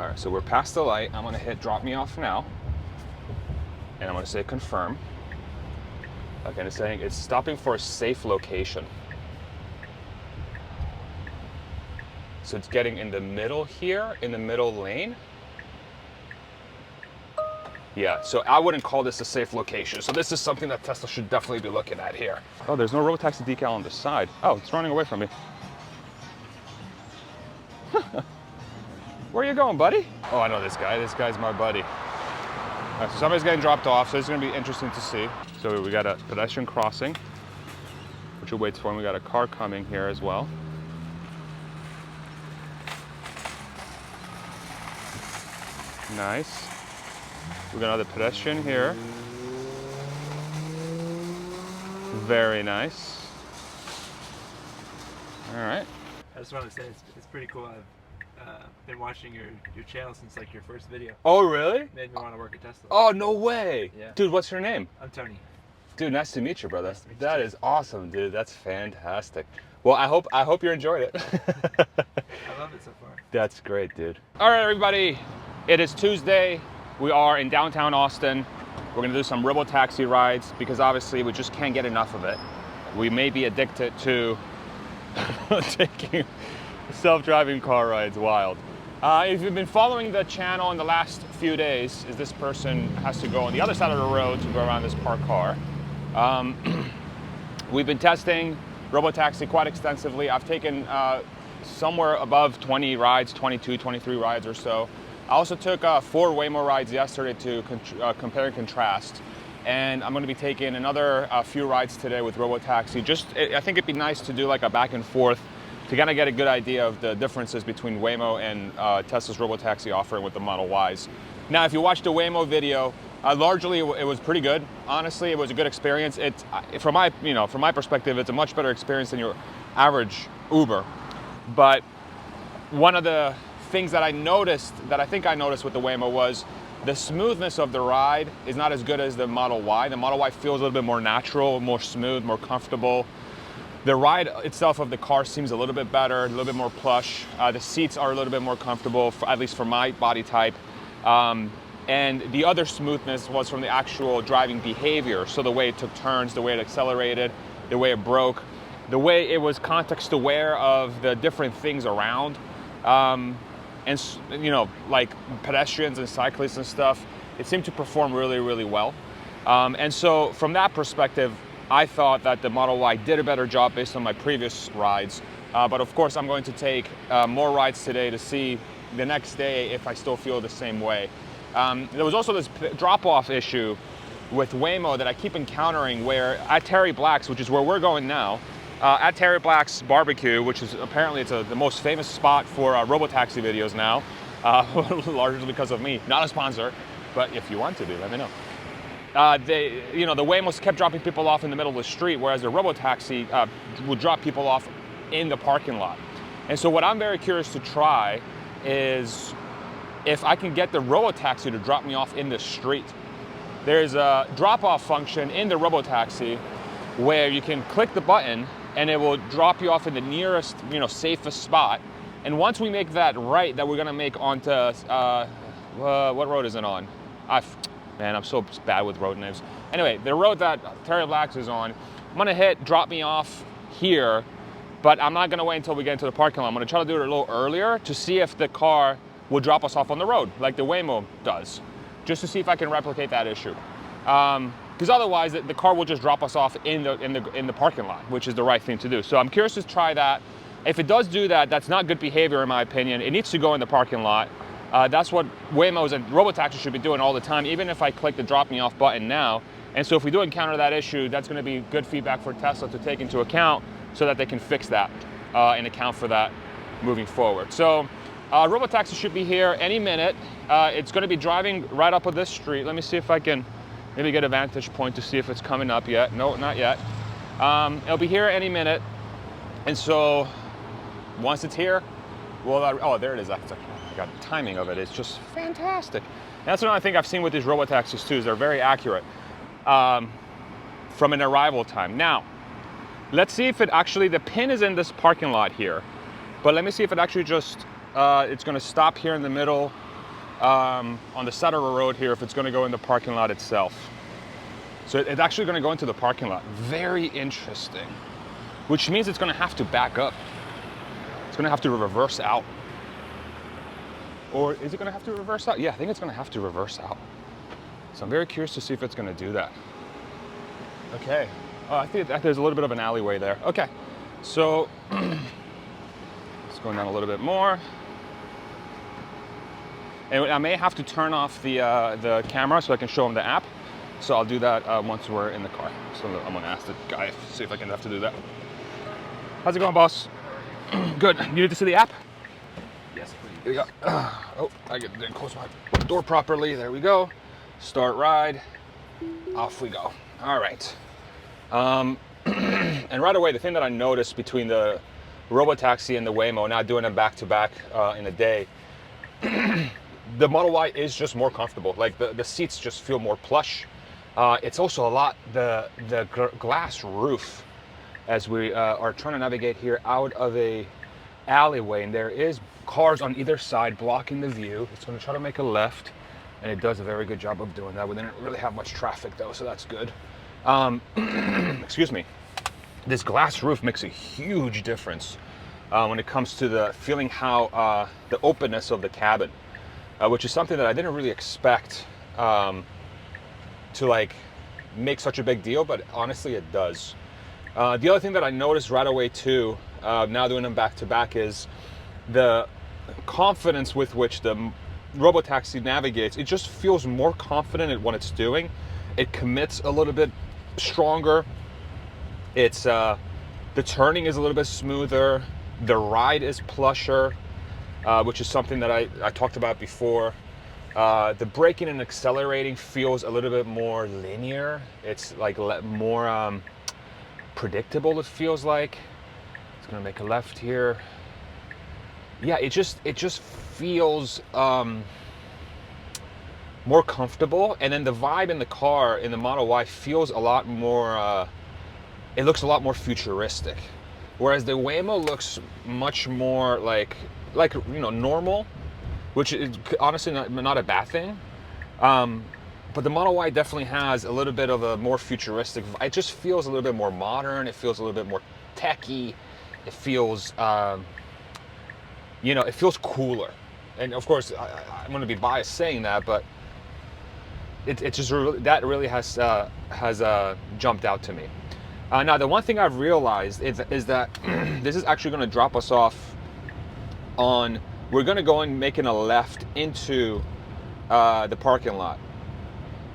All right, so we're past the light. I'm gonna hit drop me off now. And I'm gonna say confirm. Okay, it's saying it's stopping for a safe location. So it's getting in the middle here, in the middle lane. Yeah, so I wouldn't call this a safe location. So this is something that Tesla should definitely be looking at here. Oh, there's no Robotaxi decal on the side. Oh, it's running away from me. Where are you going, buddy? Oh, I know this guy. This guy's my buddy. All right, so somebody's getting dropped off, so it's gonna be interesting to see. So we got a pedestrian crossing, which waits for him. We got a car coming here as well. Nice. We got another pedestrian here. Very nice. All right. I just want to say it's pretty cool. I've been watching your channel since like your first video. Oh, really? Made me want to work at Tesla. Oh, no way. Yeah. Dude, what's your name? I'm Tony. Dude, nice to meet you, brother. Nice to meet you That too. is awesome, dude. That's fantastic. Well, I hope you enjoyed it. I love it so far. That's great, dude. All right, everybody. It is Tuesday. We are in downtown Austin. We're gonna do some Robotaxi rides because obviously we just can't get enough of it. We may be addicted to taking self-driving car rides. Wild. If you've been following the channel in the last few days, is this person has to go on the other side of the road to go around this parked car. We've been testing Robotaxi quite extensively. I've taken somewhere above 20 rides, 22, 23 rides or so. I also took 4 Waymo rides yesterday to compare and contrast. And I'm gonna be taking another few rides today with Robotaxi. I think it'd be nice to do like a back and forth to kind of get a good idea of the differences between Waymo and Tesla's Robotaxi offering with the Model Ys. Now, if you watched the Waymo video, largely it was pretty good. Honestly, it was a good experience. From my perspective, it's a much better experience than your average Uber. But one of the things that I think I noticed with the Waymo was the smoothness of the ride is not as good as the Model Y. The Model Y feels a little bit more natural, more smooth, more comfortable. The ride itself of the car seems a little bit better, a little bit more plush. The seats are a little bit more comfortable, at least for my body type. And the other smoothness was from the actual driving behavior. So the way it took turns, the way it accelerated, the way it broke, the way it was context aware of the different things around. And like pedestrians and cyclists and stuff, it seemed to perform really, really well. And so from that perspective, I thought that the Model Y did a better job based on my previous rides. But of course, I'm going to take more rides today to see the next day if I still feel the same way. There was also this drop-off issue with Waymo that I keep encountering where at Terry Black's, which is where we're going now, at Terry Black's Barbecue, which is apparently the most famous spot for Robotaxi videos now, largely because of me. Not a sponsor, but if you want to be, let me know. The Waymos kept dropping people off in the middle of the street, whereas the Robotaxi would drop people off in the parking lot. And so what I'm very curious to try is if I can get the Robotaxi to drop me off in the street. There's a drop-off function in the Robotaxi where you can click the button and it will drop you off in the nearest, safest spot. And once we make that right that we're gonna make onto, what road is it on? Man, I'm so bad with road names. Anyway, the road that Terry Black's is on, I'm gonna hit drop me off here, but I'm not gonna wait until we get into the parking lot. I'm gonna try to do it a little earlier to see if the car will drop us off on the road, like the Waymo does, just to see if I can replicate that issue. Because otherwise, the car will just drop us off in the parking lot, which is the right thing to do. So I'm curious to try that. If it does do that, that's not good behavior in my opinion. It needs to go in the parking lot. That's what Waymos and Robotaxi should be doing all the time, even if I click the drop me off button now. And so if we do encounter that issue, that's gonna be good feedback for Tesla to take into account so that they can fix that and account for that moving forward. So Robotaxi should be here any minute. It's gonna be driving right up on this street. Let me see if I can maybe get a vantage point to see if it's coming up yet. No, not yet. It'll be here any minute. And so once it's here, oh, there it is. I got the timing of it. It's just fantastic. And that's another thing I've seen with these Robotaxis too, is they're very accurate from an arrival time. Now, let's see if it actually, the pin is in this parking lot here, but let me see if it actually just, it's gonna stop here in the middle on the side of the road here if it's going to go in the parking lot itself. So it's actually going to go into the parking lot. Very interesting. Which means it's going to have to back up. It's going to have to reverse out. Or is it going to have to reverse out? Yeah, I think it's going to have to reverse out. So I'm very curious to see if it's going to do that. Okay. Oh, I think there's a little bit of an alleyway there. Okay. So it's going down a little bit more. And I may have to turn off the camera so I can show them the app. So I'll do that once we're in the car. So I'm gonna ask the guy, see if I can have to do that. How's it going, boss? Good. You need to see the app? Yes, please. Here we go. Oh, I didn't close my door properly. There we go. Start ride. Off we go. All right. And right away, the thing that I noticed between the Robotaxi and the Waymo, not doing them back to back in a day, the Model Y is just more comfortable. Like the seats just feel more plush. It's also a lot, the glass roof as we are trying to navigate here out of a alleyway, and there is cars on either side blocking the view. It's going to try to make a left, and it does a very good job of doing that. We didn't really have much traffic though, so that's good. Excuse me. This glass roof makes a huge difference when it comes to the feeling how the openness of the cabin, which is something that I didn't really expect to like make such a big deal, but honestly it does. The other thing that I noticed right away too, now doing them back to back, is the confidence with which the Robotaxi navigates. It just feels more confident at what it's doing. It commits a little bit stronger. It's the turning is a little bit smoother. The ride is plusher, which is something that I talked about before. The braking and accelerating feels a little bit more linear. It's like more predictable, it feels like. It's gonna make a left here. Yeah, it just feels more comfortable. And then the vibe in the car, in the Model Y, feels a lot more, it looks a lot more futuristic. Whereas the Waymo looks much more like you know, normal, which is honestly not a bad thing. But the Model Y definitely has a little bit of a more futuristic, it just feels a little bit more modern. It feels a little bit more techy. It feels, you know, it feels cooler. And of course, I'm going to be biased saying that, but it just really, that really has jumped out to me. Now, the one thing I've realized is that this is actually going to drop us off on, we're going to go and making a left into the parking lot.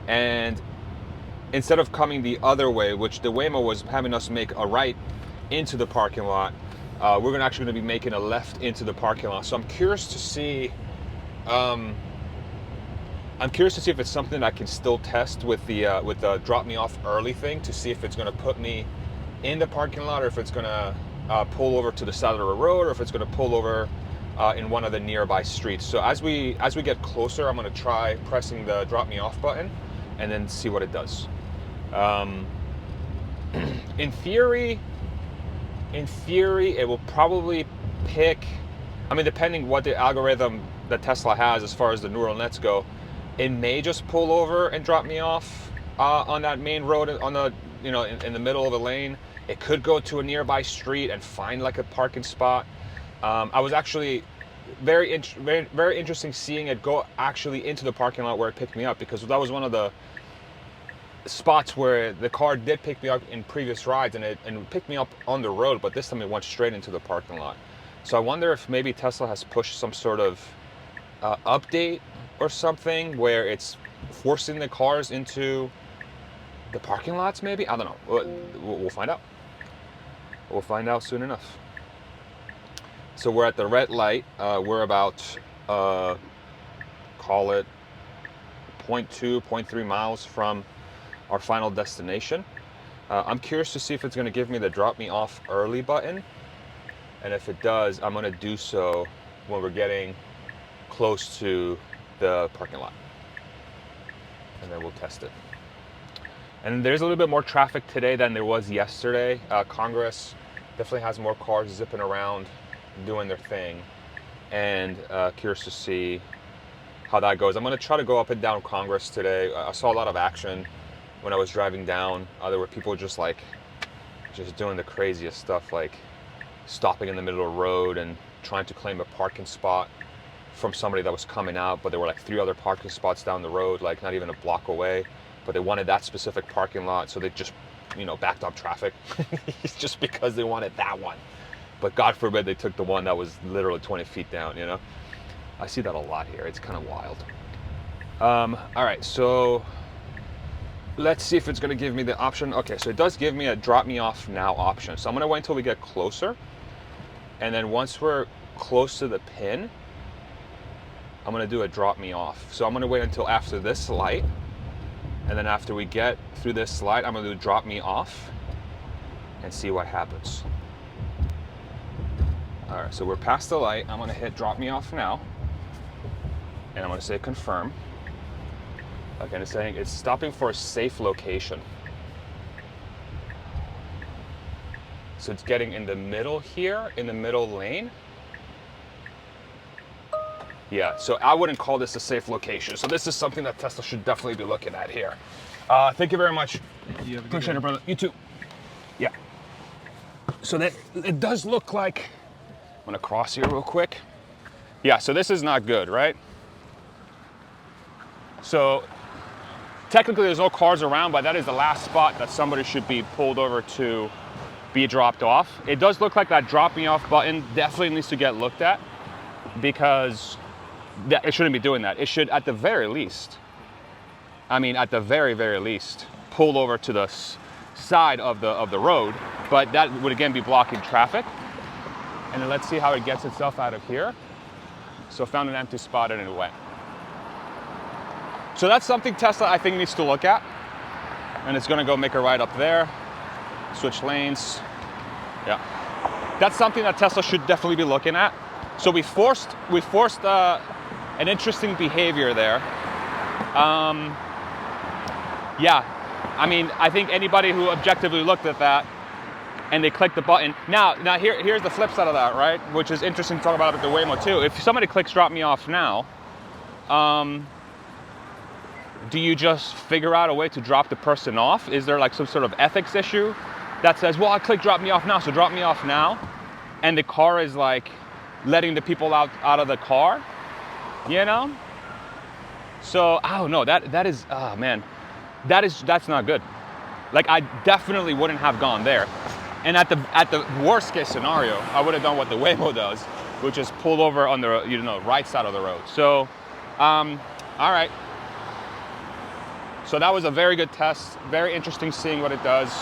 And instead of coming the other way, which the Waymo was having us make a right into the parking lot, we're actually going to be making a left into the parking lot. So I'm curious to see if it's something I can still test with the drop me off early thing, to see if it's going to put me in the parking lot, or if it's going to pull over to the side of the road, or if it's going to pull over in one of the nearby streets. So as we get closer, I'm going to try pressing the drop me off button and then see what it does. In theory, it will probably pick, I mean, depending what the algorithm that Tesla has as far as the neural nets go, it may just pull over and drop me off on that main road, on the, you know, in the middle of a lane. It could go to a nearby street and find like a parking spot. I was actually very interesting seeing it go actually into the parking lot where it picked me up, because that was one of the spots where the car did pick me up in previous rides, and it picked me up on the road, but this time it went straight into the parking lot. So I wonder if maybe Tesla has pushed some sort of update or something where it's forcing the cars into the parking lots, maybe? I don't know. We'll find out. We'll find out soon enough. So we're at the red light. We're about, call it 0.2, 0.3 miles from our final destination. I'm curious to see if it's going to give me the drop me off early button. And if it does, I'm going to do so when we're getting close to the parking lot. And then we'll test it. And there's a little bit more traffic today than there was yesterday. Congress definitely has more cars zipping around doing their thing. And curious to see how that goes. I'm gonna try to go up and down Congress today. I saw a lot of action when I was driving down. There were people just doing the craziest stuff, like stopping in the middle of the road and trying to claim a parking spot from somebody that was coming out, but there were like 3 other parking spots down the road, like not even a block away, but they wanted that specific parking lot, so they just, backed up traffic just because they wanted that one. But God forbid they took the one that was literally 20 feet down, I see that a lot here. It's kind of wild. All right, so let's see if it's gonna give me the option. Okay, so it does give me a drop me off now option. So I'm gonna wait until we get closer. And then once we're close to the pin, I'm gonna do a drop me off. So I'm gonna wait until after this light. And then after we get through this light, I'm gonna do drop me off and see what happens. All right, so we're past the light. I'm gonna hit drop me off now. And I'm gonna say confirm. Okay, it's saying it's stopping for a safe location. So it's getting in the middle here, in the middle lane. Yeah, so I wouldn't call this a safe location. So this is something that Tesla should definitely be looking at here. Thank you very much. You have a good Appreciate day. it, brother. You too. Yeah. So that it does look like, I'm gonna cross here real quick. Yeah, so this is not good, right? So technically there's no cars around, but that is the last spot that somebody should be pulled over to be dropped off. It does look like that drop me off button definitely needs to get looked at, because it shouldn't be doing that. It should, at the very least, at the very, very least, pull over to the side of the road, but that would again be blocking traffic. And then let's see how it gets itself out of here. So found an empty spot and it went. So that's something Tesla, I think, needs to look at. And it's gonna go make a right up there, switch lanes. Yeah, that's something that Tesla should definitely be looking at. So we forced an interesting behavior there. Yeah, I think anybody who objectively looked at that and they clicked the button. Now here's the flip side of that, right? Which is interesting to talk about with the Waymo too. If somebody clicks drop me off now, do you just figure out a way to drop the person off? Is there like some sort of ethics issue that says, well, I clicked drop me off now, so drop me off now, and the car is like letting the people out of the car, So I don't know. That is, oh man, that's not good. Like, I definitely wouldn't have gone there. And at the worst case scenario, I would have done what the Waymo does, which is pulled over on the right side of the road. So, all right. So that was a very good test. Very interesting seeing what it does.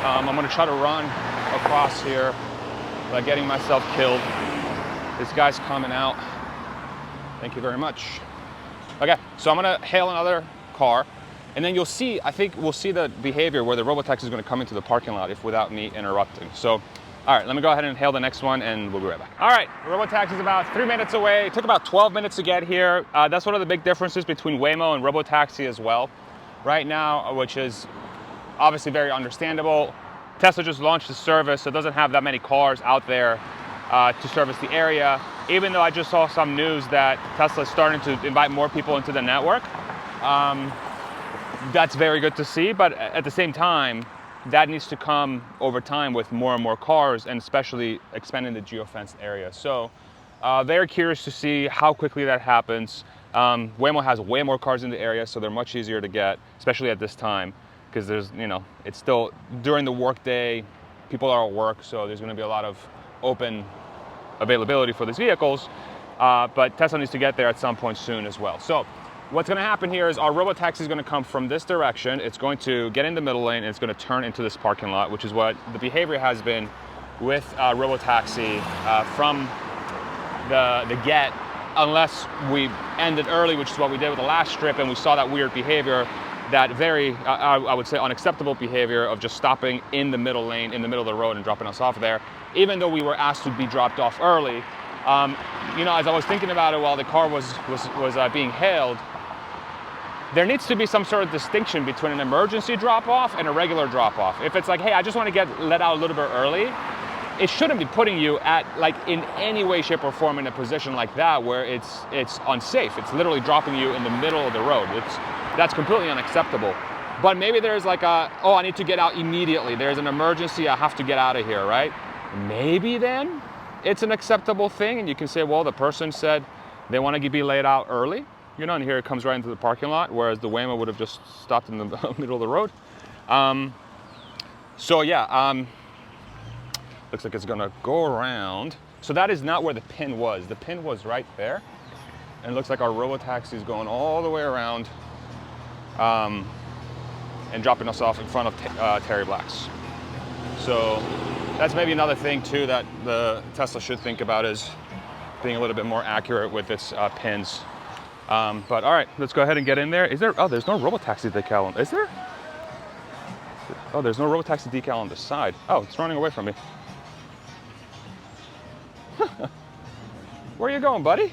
I'm gonna try to run across here without getting myself killed. This guy's coming out. Thank you very much. Okay, so I'm gonna hail another car, and then I think we'll see the behavior where the Robotaxi is gonna come into the parking lot without me interrupting. So, all right, let me go ahead and hail the next one, and we'll be right back. All right, Robotaxi is about 3 minutes away. It took about 12 minutes to get here. That's one of the big differences between Waymo and Robotaxi as well. Right now, which is obviously very understandable. Tesla just launched the service, so it doesn't have that many cars out there to service the area. Even though I just saw some news that Tesla is starting to invite more people into the network. That's very good to see, but at the same time, that needs to come over time with more and more cars, and especially expanding the geofenced area. So very curious to see how quickly that happens. Waymo has way more cars in the area, so they're much easier to get, especially at this time, because there's, it's still during the work day, people are at work, so there's going to be a lot of open availability for these vehicles, but Tesla needs to get there at some point soon as well. So what's going to happen here is our Robotaxi is going to come from this direction. It's going to get in the middle lane, and it's going to turn into this parking lot, which is what the behavior has been with Robotaxi from the get, unless we ended early, which is what we did with the last strip, and we saw that weird behavior, that very, I would say, unacceptable behavior of just stopping in the middle lane, in the middle of the road, and dropping us off there, even though we were asked to be dropped off early. As I was thinking about it while the car was being hailed, there needs to be some sort of distinction between an emergency drop-off and a regular drop-off. If it's like, hey, I just want to get let out a little bit early, it shouldn't be putting you at, like, in any way, shape, or form in a position like that where it's unsafe. It's literally dropping you in the middle of the road. That's completely unacceptable. But maybe there's like oh, I need to get out immediately. There's an emergency, I have to get out of here, right? Maybe then it's an acceptable thing, and you can say, well, the person said they want to be laid out early, you know, and here it comes right into the parking lot, whereas the Waymo would have just stopped in the middle of the road. So yeah, looks like it's gonna go around. So that is not where the pin was. The pin was right there. And it looks like our Robotaxi is going all the way around and dropping us off in front of Terry Black's. So that's maybe another thing too that the Tesla should think about, is being a little bit more accurate with its pins. But all right, let's go ahead and get in there. Is there, oh, there's no Robotaxi decal on, is there? Oh, there's no Robotaxi decal on the side. Oh, it's running away from me. Where are you going, buddy?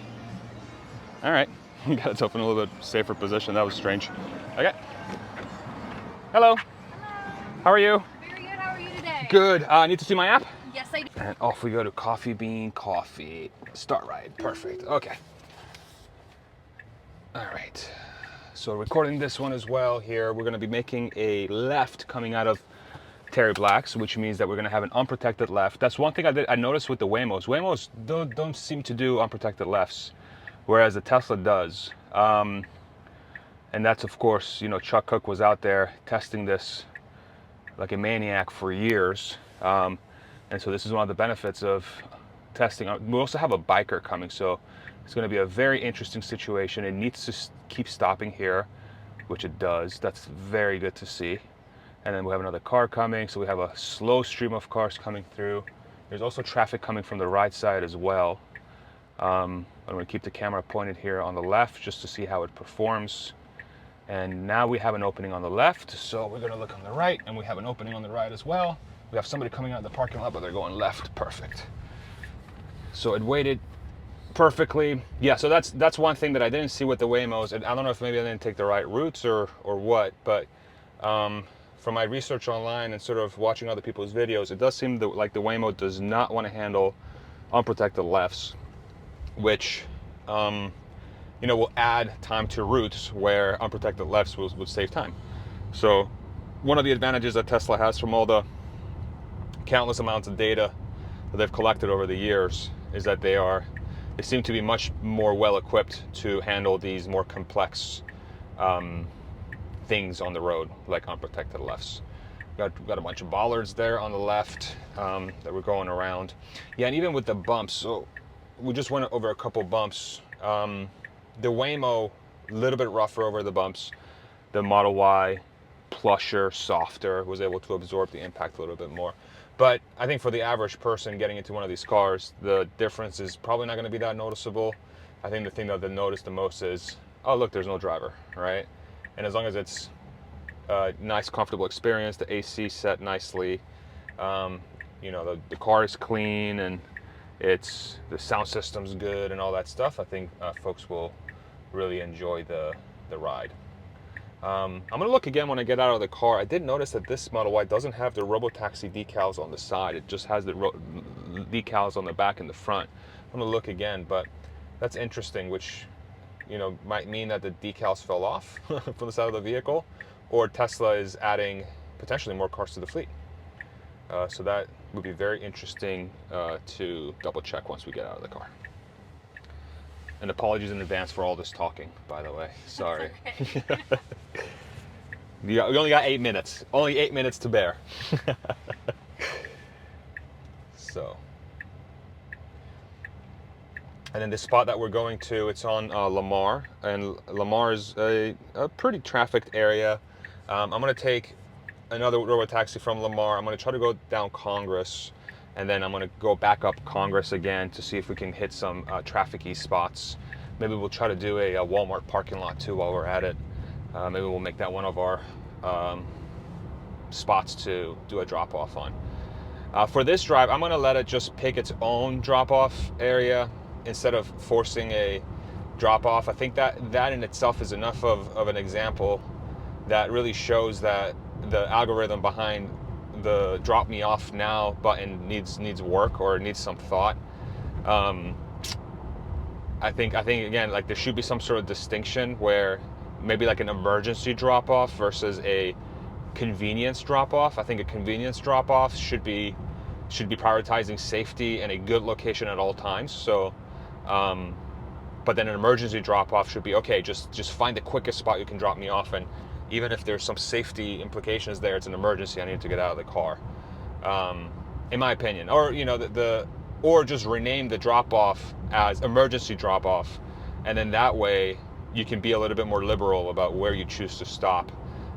All right, got it open in a little bit safer position. That was strange. Okay. Hello. Hello. How are you? Very good. How are you today? Good. I need to see my app. Yes, I do. And off we go to Coffee Bean Coffee. Start ride. Perfect. Okay. All right. So recording this one as well here. We're going to be making a left coming out of Terry Black's, which means that we're going to have an unprotected left. That's one thing I noticed with the Waymos. Waymos don't seem to do unprotected lefts, whereas the Tesla does. And that's, of course, you know, Chuck Cook was out there testing this like a maniac for years. And so this is one of the benefits of testing. We also have a biker coming, so it's going to be a very interesting situation. It needs to keep stopping here, which it does. That's very good to see. And then we have another car coming, so we have a slow stream of cars coming through. There's also traffic coming from the right side as well. I'm going to keep the camera pointed here on the left just to see how it performs. And now we have an opening on the left, so we're going to look on the right, and we have an opening on the right as well. We have somebody coming out of the parking lot, but they're going left. Perfect. So it waited perfectly. Yeah, so that's one thing that I didn't see with the Waymos. And I don't know if maybe I didn't take the right routes or what, but from my research online and sort of watching other people's videos, it does seem like the Waymo does not want to handle unprotected lefts, which you know, will add time to routes where unprotected lefts would save time. So one of the advantages that Tesla has from all the countless amounts of data that they've collected over the years is that they seem to be much more well equipped to handle these more complex things on the road, like unprotected lefts. Got a bunch of bollards there on the left that we're going around. Yeah, and even with the bumps, so we just went over a couple bumps. The Waymo, a little bit rougher over the bumps. The Model Y, plusher, softer, was able to absorb the impact a little bit more. But I think for the average person getting into one of these cars, the difference is probably not going to be that noticeable. I think the thing that they notice the most is, oh, look, there's no driver, right? And as long as it's a nice, comfortable experience, the AC set nicely, you know, the car is clean, and the sound system's good and all that stuff, I think folks will really enjoy the ride. I'm gonna look again when I get out of the car. I did notice that this Model Y doesn't have the Robotaxi decals on the side. It just has the decals on the back and the front. I'm gonna look again, but that's interesting, which, you know, might mean that the decals fell off from the side of the vehicle, or Tesla is adding potentially more cars to the fleet. So that would be very interesting to double check once we get out of the car. And apologies in advance for all this talking, by the way. Sorry. Okay. We only got 8 minutes. Only 8 minutes to bear. So. And then the spot that we're going to, it's on Lamar. And Lamar is a pretty trafficked area. I'm going to take another Robotaxi from Lamar. I'm going to try to go down Congress, and then I'm going to go back up Congress again to see if we can hit some traffic-y spots. Maybe we'll try to do a Walmart parking lot too while we're at it. Maybe we'll make that one of our spots to do a drop-off on. For this drive, I'm going to let it just pick its own drop-off area instead of forcing a drop-off. I think that in itself is enough of an example that really shows that the algorithm behind the drop me off now button needs work or needs some thought. I think again, like there should be some sort of distinction where maybe like an emergency drop off versus a convenience drop off. I think a convenience drop off should be prioritizing safety and a good location at all times. So, but then an emergency drop off should be okay. Just find the quickest spot you can drop me off, and even if there's some safety implications there, it's an emergency. I need to get out of the car, in my opinion. Or or just rename the drop off as emergency drop off, and then that way you can be a little bit more liberal about where you choose to stop.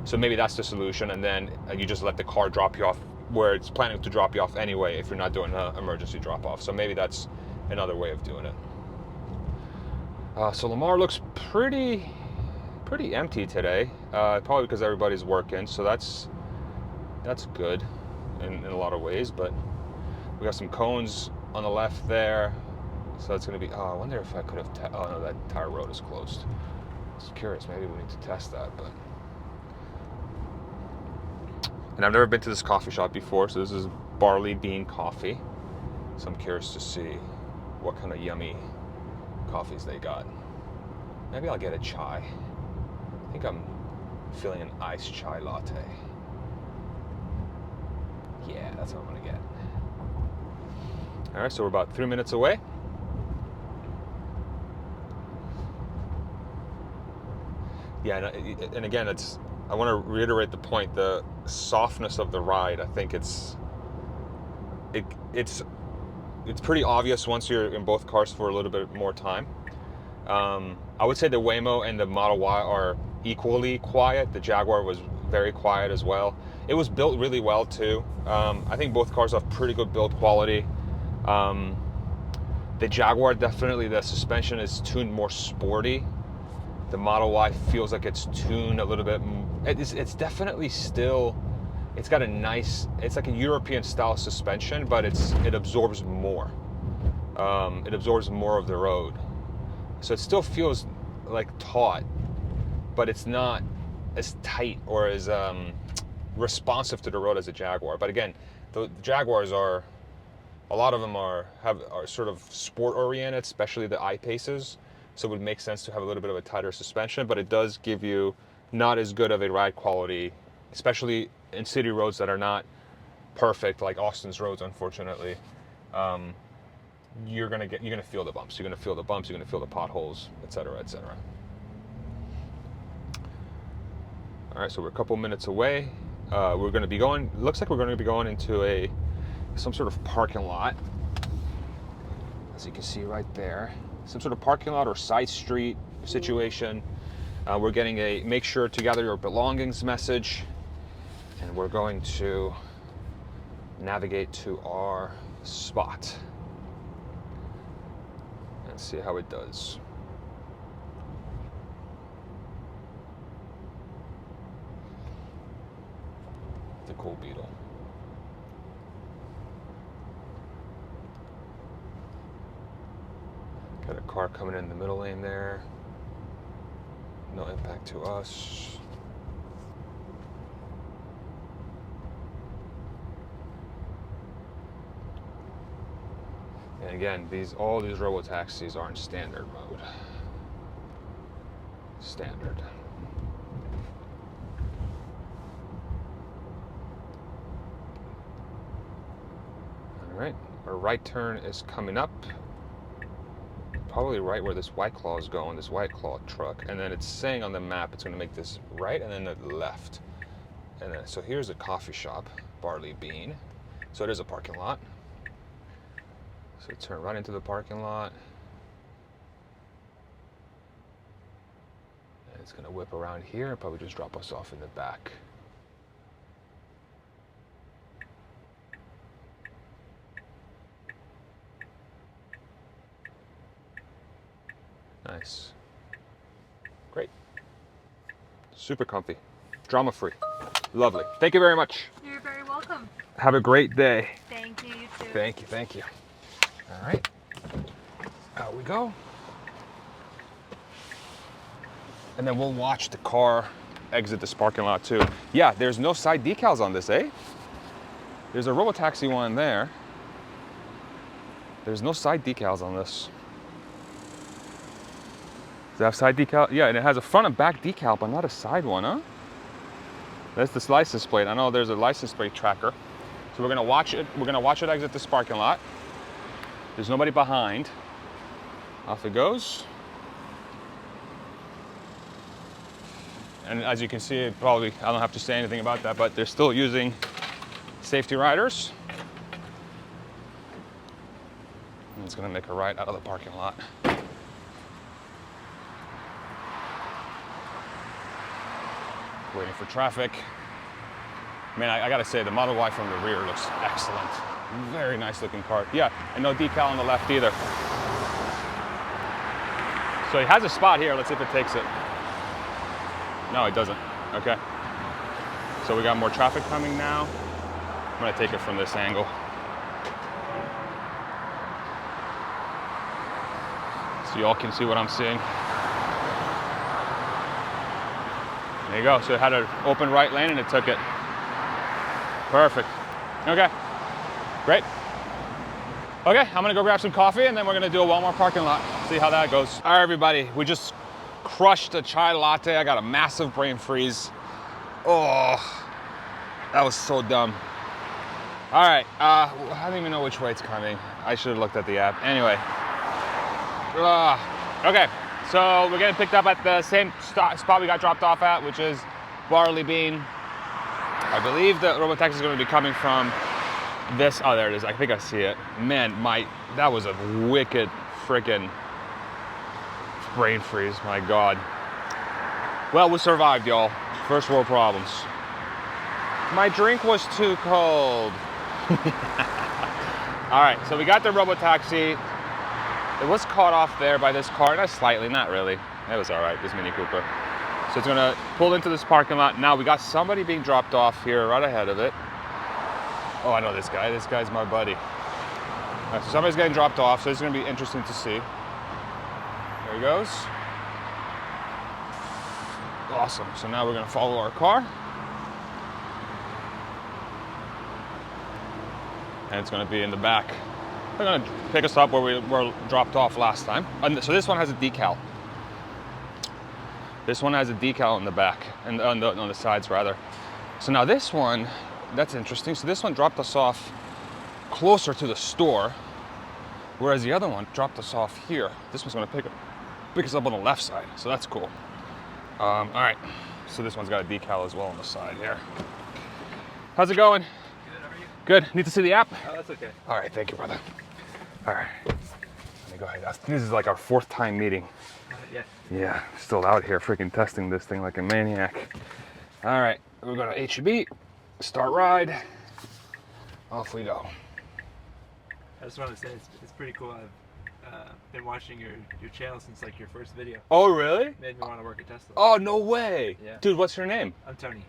So maybe that's the solution, and then you just let the car drop you off where it's planning to drop you off anyway if you're not doing an emergency drop off. So maybe that's another way of doing it. So Lamar looks pretty empty today, probably because everybody's working, so that's good in a lot of ways. But we got some cones on the left there, so it's going to be, I wonder if I could have, oh no, that entire road is closed. I was curious, maybe we need to test that. But and I've never been to this coffee shop before, so this is barley bean coffee, so I'm curious to see what kind of yummy coffees they got. Maybe I'll get a chai. I think I'm feeling an iced chai latte. Yeah, that's what I'm gonna get. All right, so we're about 3 minutes away. Yeah, and again, I want to reiterate the point, the softness of the ride. I think it's pretty obvious once you're in both cars for a little bit more time. I would say the Waymo and the Model Y are equally quiet. The Jaguar was very quiet as well. It was built really well too. I think both cars have pretty good build quality. The Jaguar, definitely the suspension is tuned more sporty. The Model Y feels like it's tuned a little bit. It's definitely still, it's got a nice, it's like a European style suspension, but it absorbs more. It absorbs more of the road. So it still feels like taut, but it's not as tight or as responsive to the road as a Jaguar. But again, the Jaguars are, a lot of them are sort of sport oriented, especially the I-Paces. So it would make sense to have a little bit of a tighter suspension, but it does give you not as good of a ride quality, especially in city roads that are not perfect, like Austin's roads, unfortunately. You're gonna feel the bumps. You're gonna feel the potholes, etc., etc. All right, so we're a couple minutes away. We're gonna be going. Looks like we're gonna be going into some sort of parking lot, as you can see right there. Some sort of parking lot or side street situation. We're getting a make sure to gather your belongings message, and we're going to navigate to our spot and see how it does. It's a cool Beetle. Got a car coming in the middle lane there. No impact to us. And again, all these Robotaxis are in standard mode. Standard. All right, our right turn is coming up. Probably right where this White Claw is going, this White Claw truck. And then it's saying on the map it's going to make this right and then the left. And then, so here's a coffee shop, Barley Bean. So it is a parking lot. So turn right into the parking lot. And it's going to whip around here and probably just drop us off in the back. Nice. Great. Super comfy. Drama free. Lovely. Thank you very much. You're very welcome. Have a great day. Thank you, you too. Thank you, thank you. All right. Out we go. And then we'll watch the car exit this parking lot too. Yeah, there's no side decals on this, eh? There's a Robotaxi one there. There's no side decals on this. Does it have side decal? Yeah, and it has a front and back decal, but not a side one, huh? That's this license plate. I know there's a license plate tracker. So we're gonna watch it. We're gonna watch it exit this parking lot. There's nobody behind. Off it goes. And as you can see, probably, I don't have to say anything about that, but they're still using safety riders. And it's gonna make a right out of the parking lot. Waiting for traffic. Man, I gotta say, the Model Y from the rear looks excellent. Very nice looking car. Yeah, and no decal on the left either. So it has a spot here. Let's see if it takes it. No, it doesn't. Okay. So we got more traffic coming now. I'm gonna take it from this angle. So y'all can see what I'm seeing. There you go. So it had an open right lane and it took it. Perfect. Okay. Great. Okay, I'm gonna go grab some coffee and then we're gonna do a Walmart parking lot. See how that goes. All right, everybody. We just crushed a chai latte. I got a massive brain freeze. Oh, that was so dumb. All right, I don't even know which way it's coming. I should have looked at the app. Anyway. Okay, so we're getting picked up at the same spot we got dropped off at, which is Barley Bean. I believe the Robotaxi is going to be coming from this. Oh, there it is. I think I see it. Man, that was a wicked freaking brain freeze. My God. Well, we survived, y'all. First world problems. My drink was too cold. All right, so we got the Robotaxi. It was caught off there by this car. Not slightly, not really. It was all right, this Mini Cooper. So it's gonna pull into this parking lot. Now we got somebody being dropped off here right ahead of it. Oh, I know this guy. This guy's my buddy. All right, so somebody's getting dropped off, so it's gonna be interesting to see. There he goes. Awesome. So now we're gonna follow our car. And it's gonna be in the back. They're gonna pick us up where we were dropped off last time. And so this one has a decal. This one has a decal in the back, and on the sides rather. So now this one, that's interesting. So this one dropped us off closer to the store, whereas the other one dropped us off here. This one's gonna pick us up on the left side, so that's cool. All right, so this one's got a decal as well on the side here. How's it going? Good, how are you? Good. Need to see the app? Oh, that's okay. All right, thank you, brother. All right, let me go ahead. This is like our 4th time meeting. Yeah. Yeah, still out here freaking testing this thing like a maniac. All right, we're going to HEB, start ride. Off we go. I just wanted to say it's pretty cool. I've been watching your channel since like your first video. Oh, really? Made me want to work at Tesla. Oh, no way. Yeah. Dude, what's your name? I'm Tony.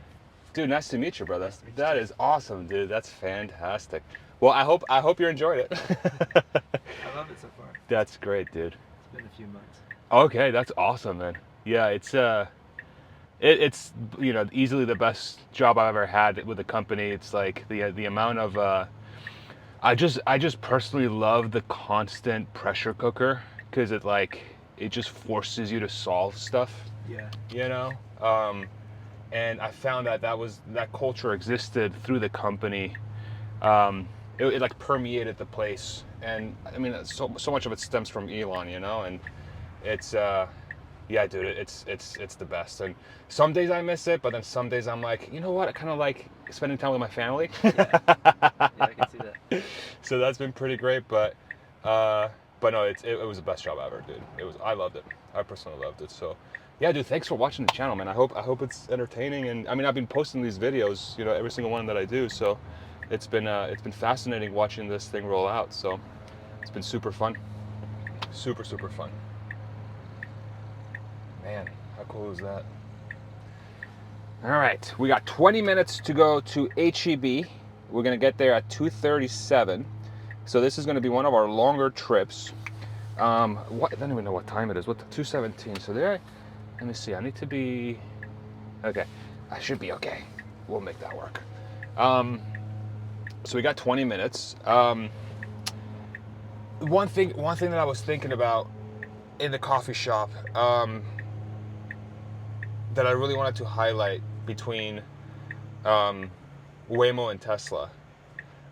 Dude, nice to meet you, brother. Nice to meet you That too. is awesome, dude. That's fantastic. Well, I hope you enjoyed it. I love it so far. That's great, dude. It's been a few months. Okay, that's awesome, man. Yeah, it's it's you know, easily the best job I've ever had with the company. It's like the amount of I just personally love the constant pressure cooker, because it just forces you to solve stuff. Yeah. You know, and I found that that culture existed through the company. It like permeated the place, and I mean, so much of it stems from Elon, you know, and it's yeah, dude, it's the best. And some days I miss it, but then some days I'm like, you know what, I kind of like spending time with my family. Yeah, I can see that. So that's been pretty great, but no, it was the best job ever, dude. I loved it. I personally loved it. So yeah, dude, thanks for watching the channel, man. I hope it's entertaining, and I mean, I've been posting these videos, you know, every single one that I do. So it's been fascinating watching this thing roll out. So it's been super fun, super fun. Man, how cool is that? All right, we got 20 minutes to go to HEB. We're gonna get there at 2:37. So this is gonna be one of our longer trips. I don't even know what time it is. 2:17. So there, let me see. I need to be, okay. I should be okay. We'll make that work. So we got 20 minutes. One thing that I was thinking about in the coffee shop that I really wanted to highlight between Waymo and Tesla.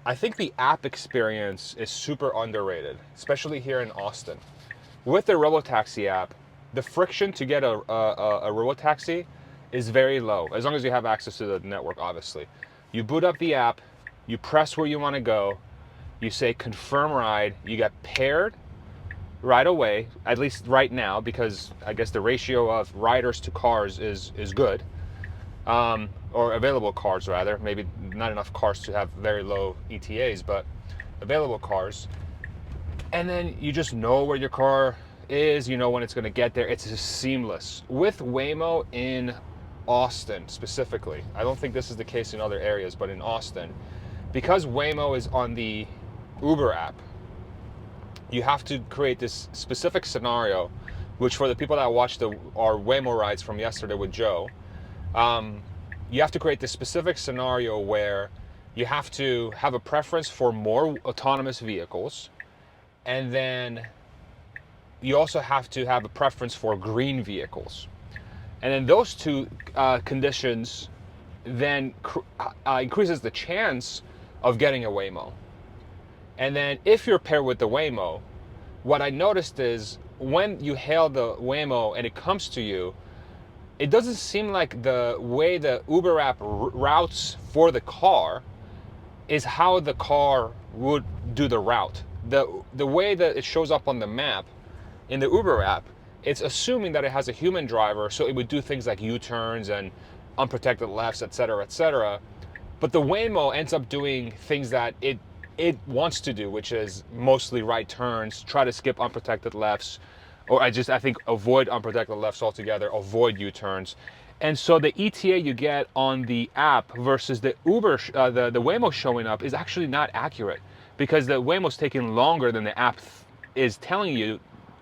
I think the app experience is super underrated, especially here in Austin. With the Robotaxi app, the friction to get a Robotaxi is very low, as long as you have access to the network, obviously. You boot up the app, you press where you want to go, you say confirm ride, you get paired right away, at least right now, because I guess the ratio of riders to cars is good, or available cars rather. Maybe not enough cars to have very low ETAs, but available cars. And then you just know where your car is, you know when it's going to get there. It's just seamless. With Waymo in Austin specifically, I don't think this is the case in other areas, but in Austin, because Waymo is on the Uber app, you have to create this specific scenario, which for the people that watched our Waymo rides from yesterday with Joe, you have to create this specific scenario where you have to have a preference for more autonomous vehicles, and then you also have to have a preference for green vehicles. And then those two conditions then increases the chance of getting a Waymo. And then if you're paired with the Waymo, what I noticed is when you hail the Waymo and it comes to you, it doesn't seem like the way the Uber app routes for the car is how the car would do the route. The way that it shows up on the map in the Uber app, it's assuming that it has a human driver, so it would do things like U-turns and unprotected lefts, etc., etc. But the Waymo ends up doing things that it wants to do, which is mostly right turns, try to skip unprotected lefts, or I think avoid unprotected lefts altogether, avoid U-turns. And so the ETA you get on the app versus the the Waymo showing up is actually not accurate, because the Waymo's taking longer than the app is telling you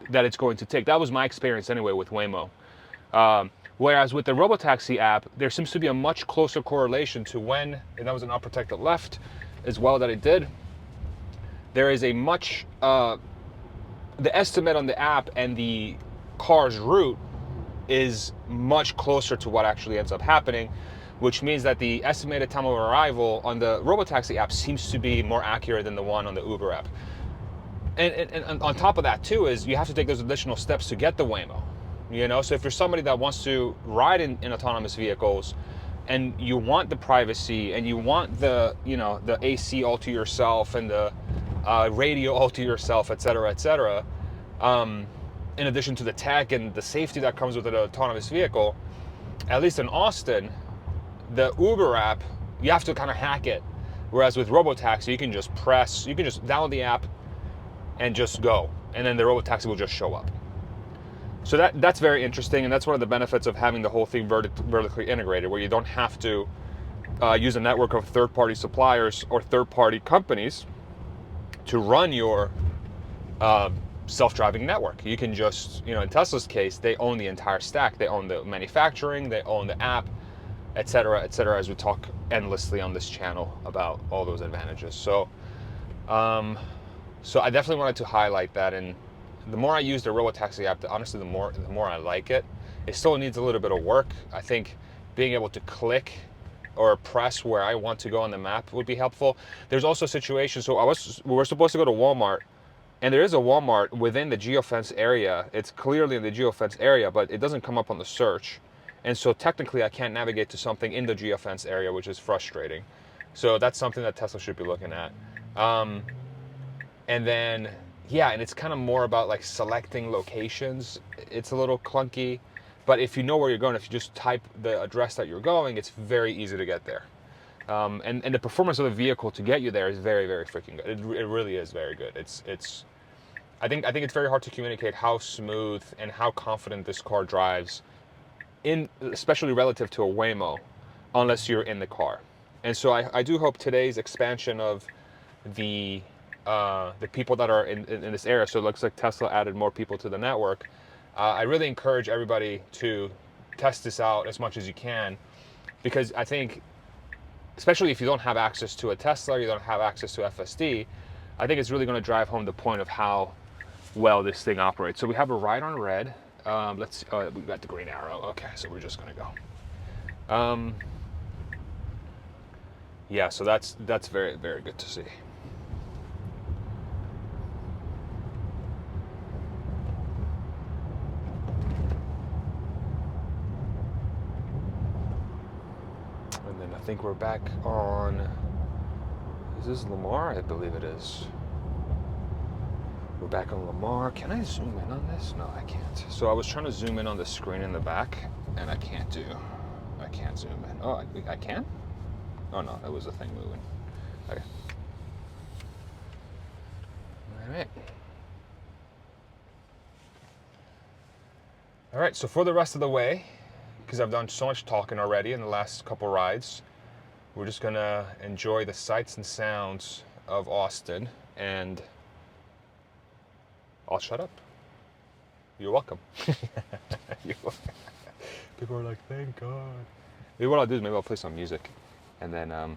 that it's going to take. That was my experience anyway with Waymo. Whereas with the Robotaxi app, there seems to be a much closer correlation to when, and that was an unprotected left as well that it did. There is a much, the estimate on the app and the car's route is much closer to what actually ends up happening, which means that the estimated time of arrival on the Robotaxi app seems to be more accurate than the one on the Uber app. And on top of that too is you have to take those additional steps to get the Waymo. You know, so if you're somebody that wants to ride in autonomous vehicles and you want the privacy and you want the, you know, the AC all to yourself and the radio all to yourself, etc., etc., in addition to the tech and the safety that comes with an autonomous vehicle, at least in Austin, the Uber app, you have to kind of hack it. Whereas with Robotaxi, you can just download the app and just go, and then the Robotaxi will just show up. So that's very interesting, and that's one of the benefits of having the whole thing vertically integrated, where you don't have to use a network of third-party suppliers or third-party companies to run your self-driving network. You can just, you know, in Tesla's case, they own the entire stack. They own the manufacturing, they own the app, etc., etc., as we talk endlessly on this channel about all those advantages. So I definitely wanted to highlight that, and the more I use the Robotaxi app, honestly, the more I like it. It still needs a little bit of work. I think being able to click or press where I want to go on the map would be helpful. There's also situations, so we were supposed to go to Walmart, and there is a Walmart within the geofence area. It's clearly in the geofence area, but it doesn't come up on the search. And so technically I can't navigate to something in the geofence area, which is frustrating. So that's something that Tesla should be looking at. And then, yeah, and it's kind of more about like selecting locations. It's a little clunky, but if you know where you're going, if you just type the address that you're going, it's very easy to get there. And the performance of the vehicle to get you there is very, very freaking good. It really is very good. I think it's very hard to communicate how smooth and how confident this car drives, especially relative to a Waymo, unless you're in the car. And so I do hope today's expansion of the people that are in this area, so it looks like Tesla added more people to the network. I really encourage everybody to test this out as much as you can, because I think especially if you don't have access to a Tesla, you don't have access to FSD, I think it's really going to drive home the point of how well this thing operates. So we have a ride on red. Let's see. Oh, we got the green arrow. Okay, so we're just going to go. Yeah, so that's very, very good to see. And then I think we're back on, is this Lamar? I believe it is. We're back on Lamar. Can I zoom in on this? No, I can't. So I was trying to zoom in on the screen in the back, and I can't zoom in. Oh, I can? Oh no, that was the thing moving. Okay. All right. All right, so for the rest of the way, because I've done so much talking already in the last couple rides, we're just gonna enjoy the sights and sounds of Austin, and I'll shut up. You're welcome. People are like, thank God. Maybe what I'll do is maybe I'll play some music, and then I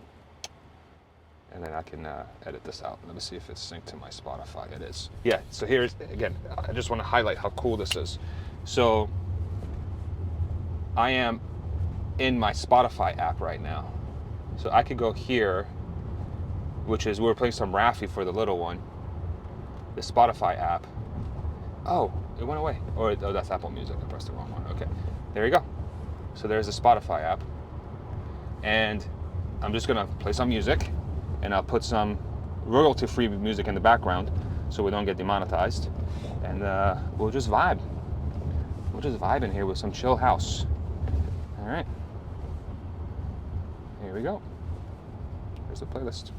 can edit this out. Let me see if it's synced to my Spotify. It is. Yeah. So here's again. I just want to highlight how cool this is. So I am in my Spotify app right now. So I could go here, which is we're playing some Raffi for the little one. The Spotify app. Oh, it went away. Oh, that's Apple Music. I pressed the wrong one. Okay, there you go. So there's the Spotify app. And I'm just gonna play some music, and I'll put some royalty-free music in the background so we don't get demonetized. And we'll just vibe. We'll just vibe in here with some chill house. All right. Here we go. Here's the playlist.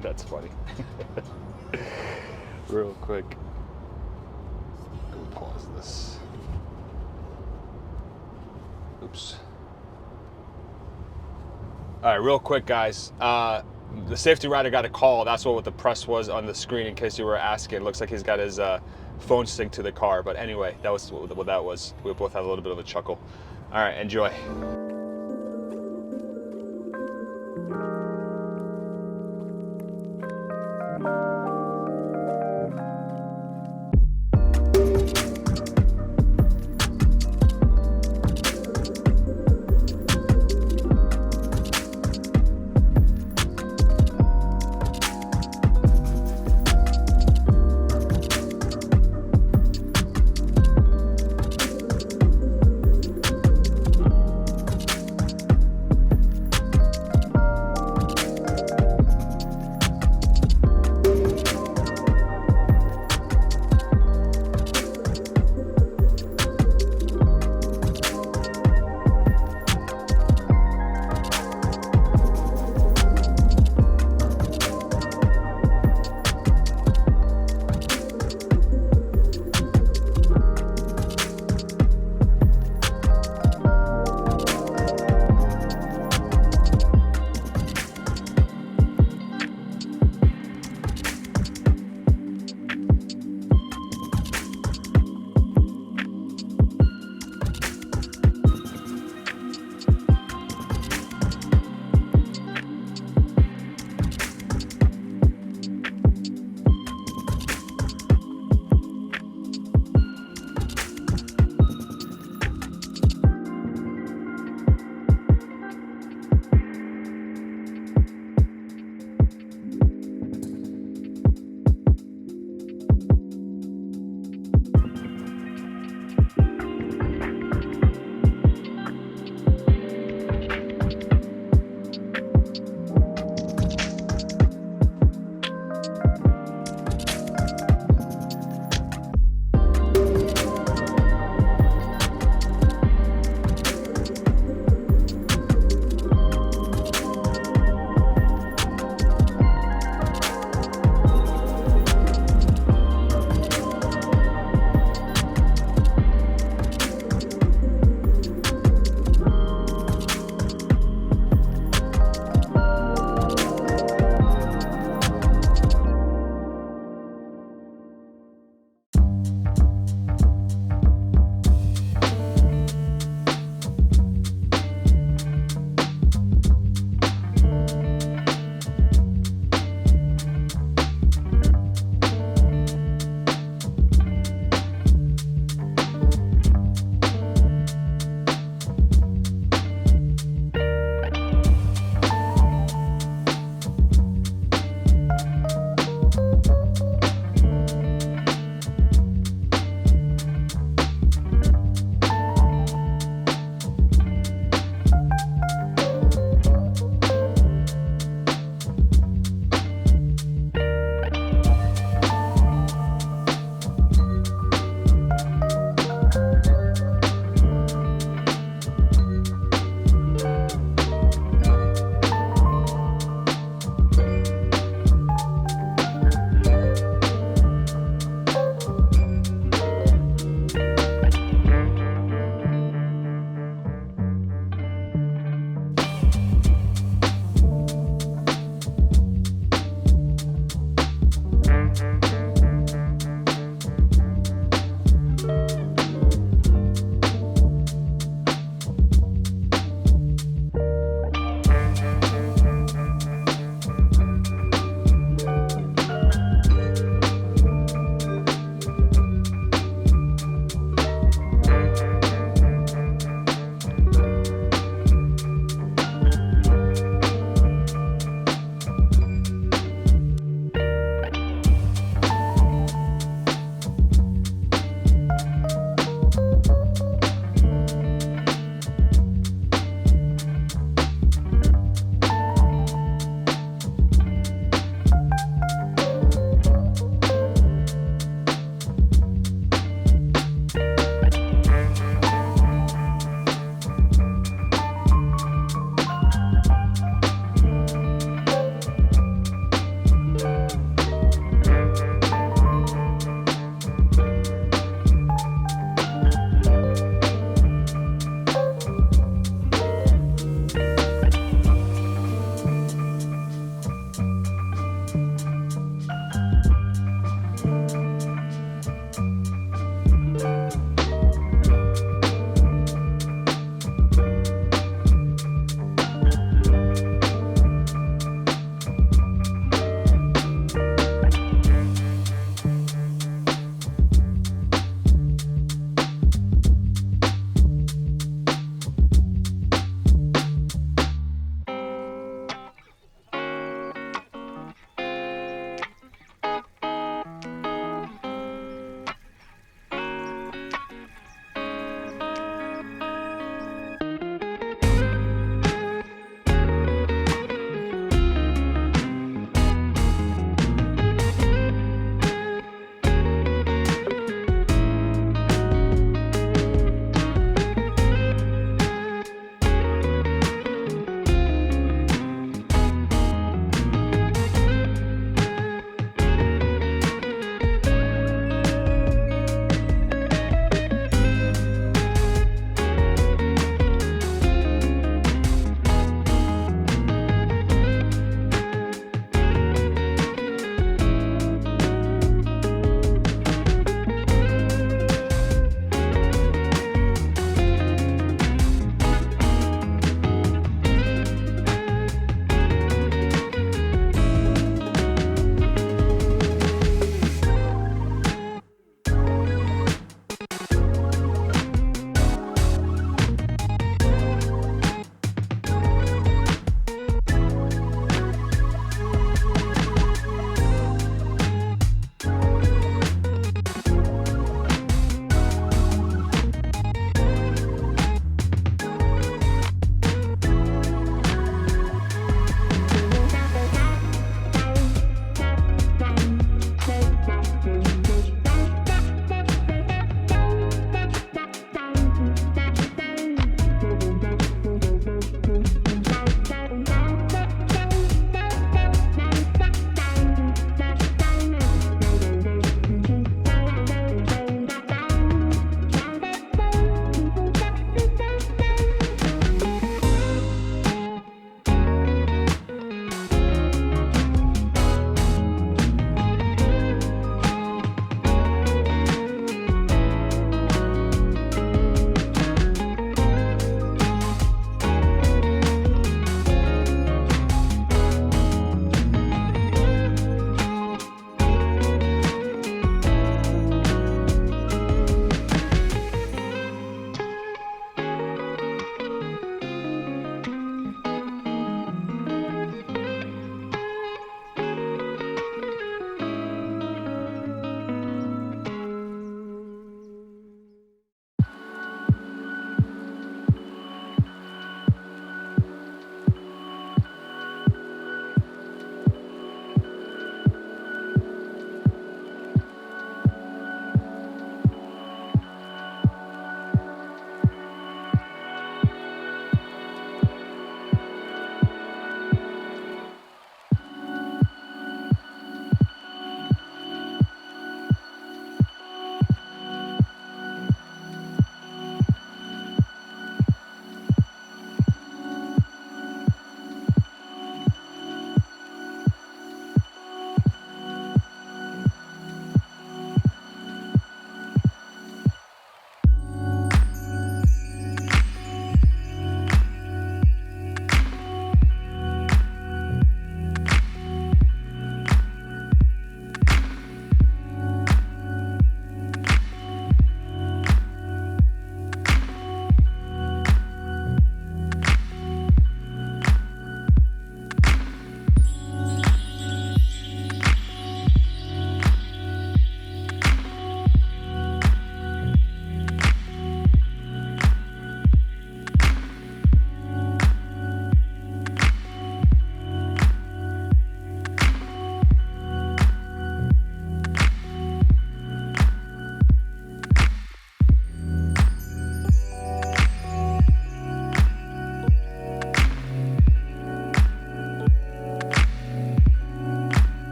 That's funny. Real quick. Let me pause this. Oops. All right, real quick, guys. The safety rider got a call. That's what the press was on the screen, in case you were asking. It looks like he's got his phone synced to the car. But anyway, that was what that was. We both had a little bit of a chuckle. All right, enjoy.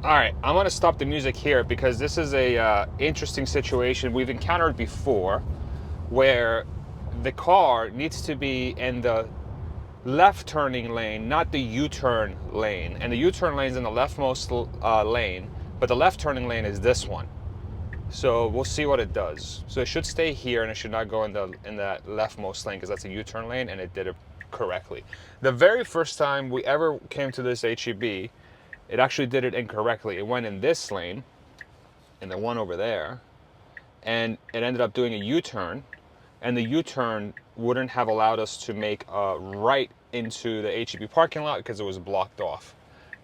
All right, I'm gonna stop the music here because this is a interesting situation we've encountered before, where the car needs to be in the left turning lane, not the U-turn lane. And the U-turn lane is in the leftmost lane, but the left turning lane is this one. So we'll see what it does. So it should stay here and it should not go in that leftmost lane because that's a U-turn lane, and it did it correctly. The very first time we ever came to this HEB, it actually did it incorrectly. It went in this lane, and the one over there, and it ended up doing a U-turn, and the U-turn wouldn't have allowed us to make a right into the HEB parking lot because it was blocked off.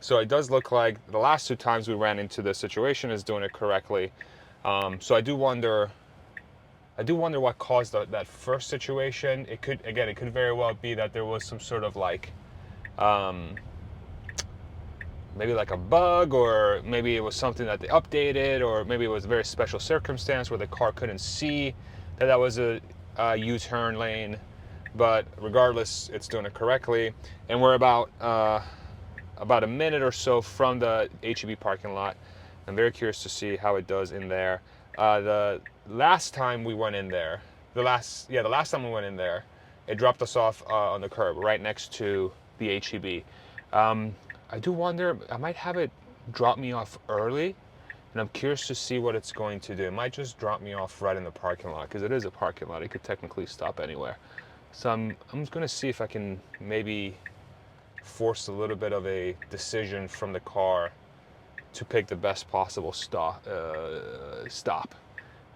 So it does look like the last 2 times we ran into this situation is doing it correctly. So I do wonder what caused that first situation. It could very well be that there was some sort of like, maybe like a bug, or maybe it was something that they updated, or maybe it was a very special circumstance where the car couldn't see that was a U-turn lane. But regardless, it's doing it correctly, and we're about a minute or so from the HEB parking lot. I'm very curious to see how it does in there. The last time we went in there, the last time we went in there, it dropped us off on the curb right next to the HEB. I do wonder, I might have it drop me off early, and I'm curious to see what it's going to do. It might just drop me off right in the parking lot, because it is a parking lot. It could technically stop anywhere. So I'm just going to see if I can maybe force a little bit of a decision from the car to pick the best possible stop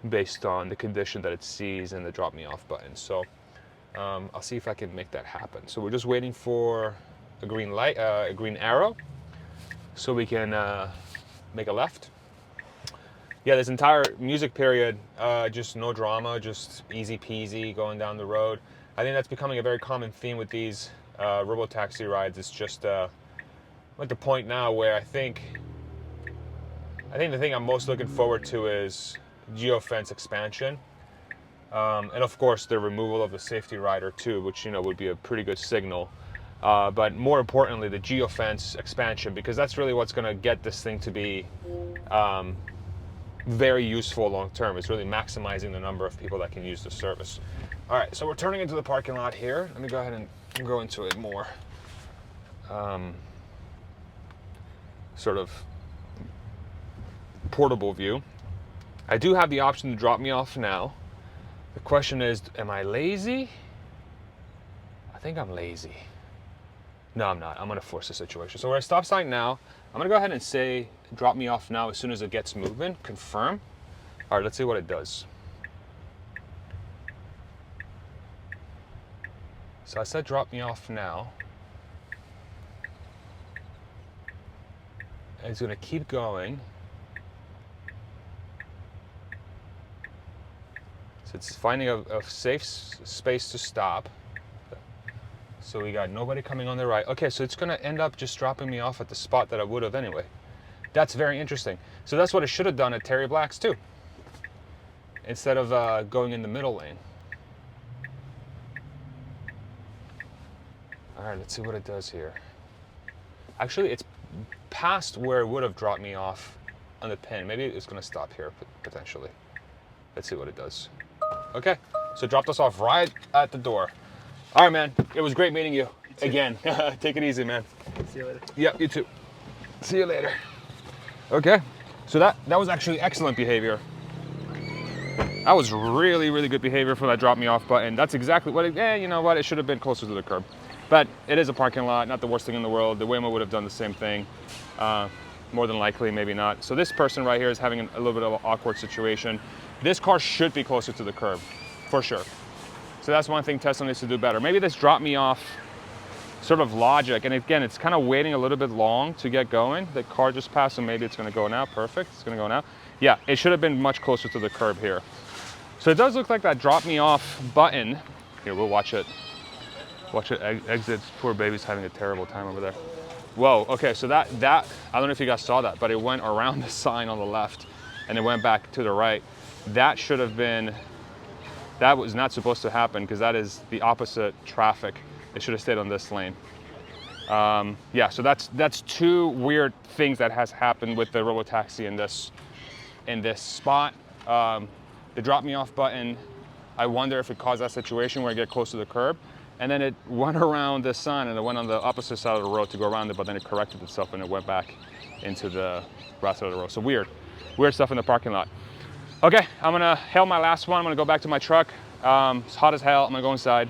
based on the condition that it sees and the drop me off button. So I'll see if I can make that happen. So we're just waiting for a green light, a green arrow, so we can make a left. Yeah, this entire music period, just no drama, just easy peasy going down the road. I think that's becoming a very common theme with these Robotaxi rides. It's just I'm at the point now where I think the thing I'm most looking forward to is geofence expansion, and of course the removal of the safety rider too, which would be a pretty good signal. But more importantly, the geofence expansion, because that's really what's going to get this thing to be very useful long term. It's really maximizing the number of people that can use the service. All right, so we're turning into the parking lot here. Let me go ahead and go into it more sort of portable view. I do have the option to drop me off now. The question is, am I lazy? I think I'm lazy. No, I'm not. I'm going to force the situation. So we're at a stop sign now. I'm going to go ahead and say drop me off now as soon as it gets moving. Confirm. All right, let's see what it does. So I said drop me off now. And it's going to keep going. So it's finding a safe space to stop. So we got nobody coming on the right. Okay, so it's going to end up just dropping me off at the spot that I would have anyway. That's very interesting. So that's what it should have done at Terry Black's too, instead of going in the middle lane. All right, let's see what it does here. Actually, it's past where it would have dropped me off on the pin. Maybe it's going to stop here potentially. Let's see what it does. Okay, so it dropped us off right at the door. All right, man. It was great meeting you again. Take it easy, man. See you later. Yep, you too. See you later. Okay, so that was actually excellent behavior. That was really, really good behavior for that drop me off button. That's exactly what you know what? It should have been closer to the curb. But it is a parking lot, not the worst thing in the world. The Waymo would have done the same thing. More than likely, maybe not. So this person right here is having a little bit of an awkward situation. This car should be closer to the curb, for sure. So that's one thing Tesla needs to do better. Maybe this drop me off sort of logic, and again, it's kind of waiting a little bit long to get going. The car just passed, so maybe it's going to go now. Perfect, it's going to go now. Yeah, it should have been much closer to the curb here. So it does look like that drop me off button. Here, we'll watch it. Watch it exit. Poor baby's having a terrible time over there. Whoa, okay, so that I don't know if you guys saw that, but it went around the sign on the left and it went back to the right. That should have been, that was not supposed to happen because that is the opposite traffic. It should have stayed on this lane. Yeah, so that's two weird things that has happened with the Robotaxi in this spot. The drop me off button, I wonder if it caused that situation where I get close to the curb, and then it went around the sun and it went on the opposite side of the road to go around it, but then it corrected itself and it went back into the rest of the road. So weird stuff in the parking lot. Okay, I'm gonna hail my last one. I'm gonna go back to my truck. It's hot as hell. I'm gonna go inside,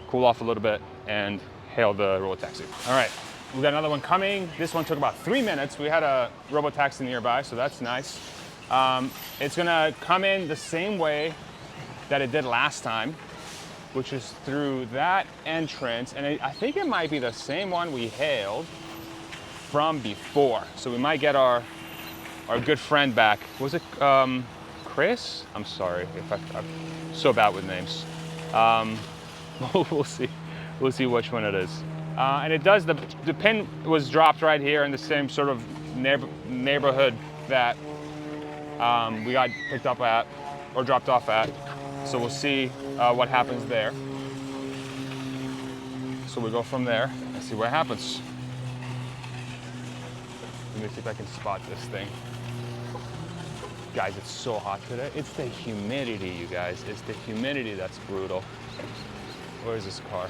cool off a little bit, and hail the Robotaxi. All right, we got another one coming. This one took about 3 minutes. We had a Robotaxi nearby, so that's nice. It's gonna come in the same way that it did last time, which is through that entrance, and I think it might be the same one we hailed from before. So we might get our good friend back. Was it Chris? I'm sorry if I'm so bad with names. We'll see. We'll see which one it is. And it does, the pin was dropped right here in the same sort of neighborhood that we got picked up at or dropped off at. So we'll see what happens there. So we go from there and see what happens. Let me see if I can spot this thing. Guys, it's so hot today. It's the humidity, you guys. It's the humidity that's brutal. Where is this car?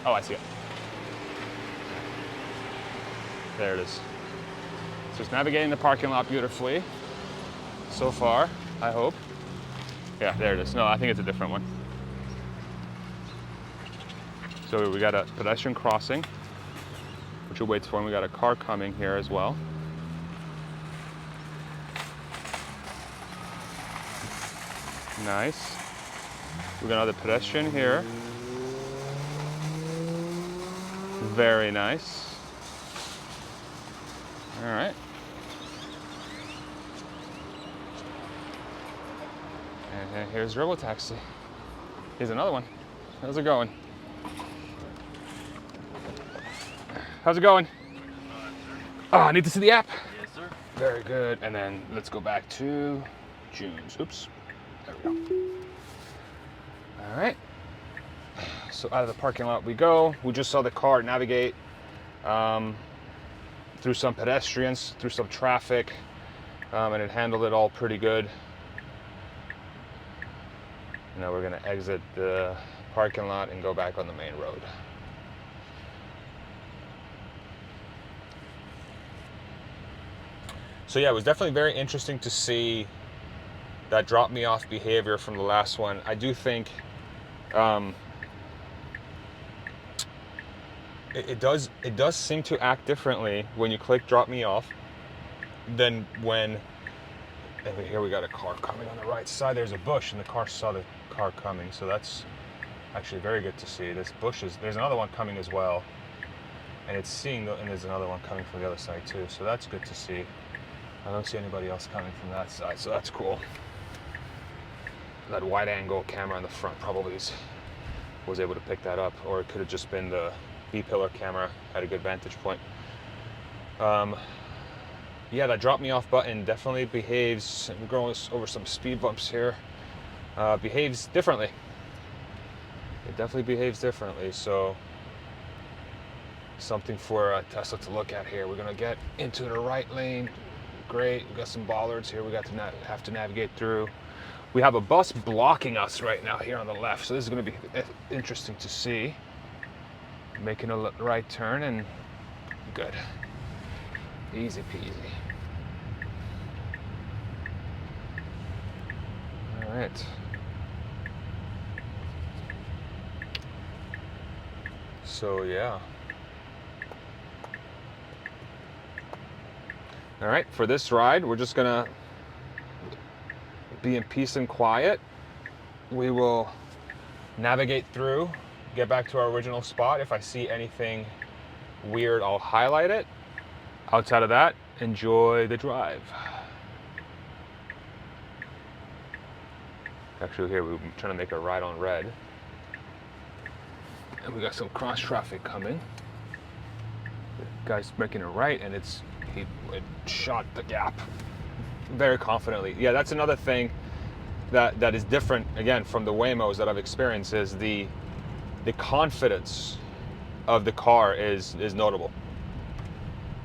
Oh, I see it. There it is. So it's navigating the parking lot beautifully so far, I hope. Yeah, there it is. No, I think it's a different one. So we got a pedestrian crossing, which we'll wait for, and we got a car coming here as well. Nice. We got another pedestrian here. Very nice. All right. And here's Robotaxi. Here's another one. How's it going? How's it going? Oh, I need to see the app. Yes, sir. Very good. And then let's go back to June's. Oops. There we go. All right. So out of the parking lot we go. We just saw the car navigate through some pedestrians, through some traffic, and it handled it all pretty good. Now we're gonna exit the parking lot and go back on the main road. So yeah, it was definitely very interesting to see that drop me off behavior from the last one. I do think it does seem to act differently when you click drop me off than when, and here we got a car coming on the right side. There's a bush and the car saw the car coming, so that's actually very good to see. This bush is, there's another one coming as well, and it's seeing and there's another one coming from the other side too, so that's good to see. I don't see anybody else coming from that side, so that's cool. That wide angle camera on the front probably was able to pick that up, or it could have just been the B-pillar camera at a good vantage point. Yeah, that drop me off button definitely behaves, we're going over some speed bumps here, behaves differently. It definitely behaves differently, so something for Tesla to look at here. We're gonna get into the right lane. Great, we got some bollards here we got to have to navigate through. We have a bus blocking us right now here on the left, so this is gonna be interesting to see. Making a right turn and good. Easy peasy. All right. So yeah. All right, for this ride, we're just gonna be in peace and quiet. We will navigate through, get back to our original spot. If I see anything weird, I'll highlight it. Outside of that, enjoy the drive. Actually, here we're trying to make a right on red. And we got some cross traffic coming. The guy's making a right and it shot the gap very confidently. Yeah, that's another thing that is different, again, from the Waymos that I've experienced, is the confidence of the car is notable.